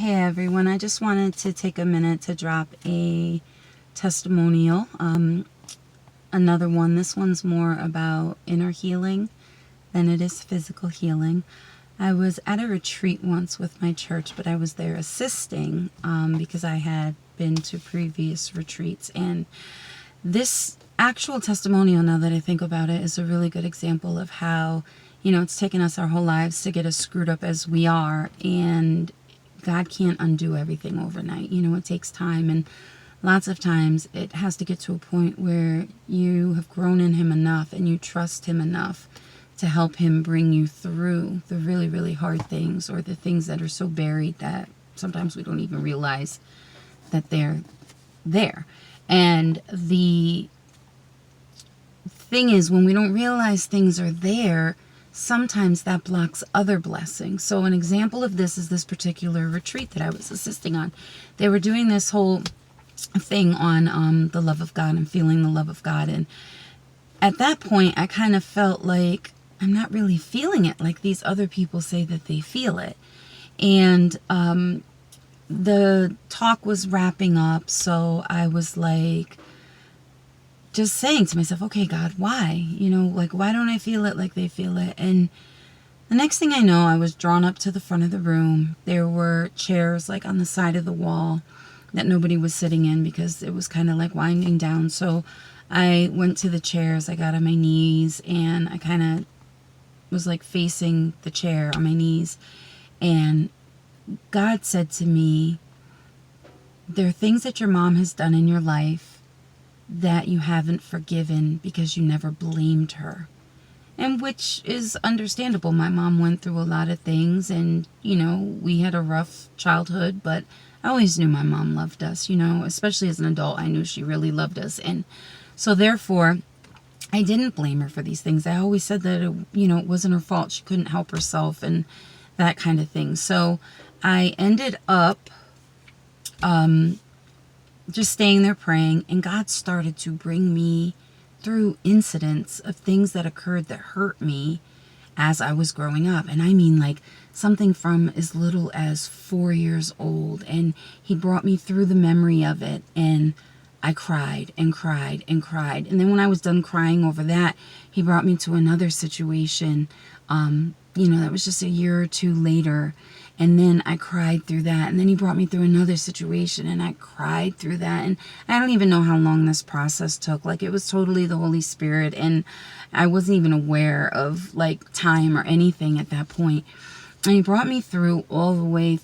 Hey everyone, I just wanted to take a minute to drop a testimonial. Another one. This one's more about inner healing than it is physical healing. I was at a retreat once with my church, but I was there assisting because I had been to previous retreats. And this actual testimonial, now that I think about it, is a really good example of how, it's taken us our whole lives to get as screwed up as we are. And God can't undo everything overnight. It takes time, and lots of times it has to get to a point where you have grown in Him enough and you trust Him enough to help Him bring you through the really, really hard things, or the things that are so buried that sometimes we don't even realize that they're there. And the thing is, when we don't realize things are there, sometimes that blocks other blessings. So an example of this is this particular retreat that I was assisting on. They were doing this whole thing on the love of God and feeling the love of God. And at that point, I kind of felt like I'm not really feeling it like these other people say that they feel it. And the talk was wrapping up, so I was like, just saying to myself, okay, God, why? Why don't I feel it like they feel it? And the next thing I know, I was drawn up to the front of the room. There were chairs like on the side of the wall that nobody was sitting in because it was kind of like winding down. So I went to the chairs, I got on my knees, and I kind of was like facing the chair on my knees. And God said to me, there are things that your mom has done in your life that you haven't forgiven because you never blamed her. And which is understandable. My mom went through a lot of things, and, we had a rough childhood, but I always knew my mom loved us, especially as an adult. I knew she really loved us. And so therefore, I didn't blame her for these things. I always said that, it wasn't her fault. She couldn't help herself and that kind of thing. So I ended up just staying there praying, and God started to bring me through incidents of things that occurred that hurt me as I was growing up. And I mean, like, something from as little as 4 years old, and He brought me through the memory of it, and I cried and cried and cried. And then when I was done crying over that, He brought me to another situation, that was just a year or two later. And then I cried through that. And then He brought me through another situation, and I cried through that. And I don't even know how long this process took. Like, it was totally the Holy Spirit. And I wasn't even aware of, like, time or anything at that point. And He brought me through all the way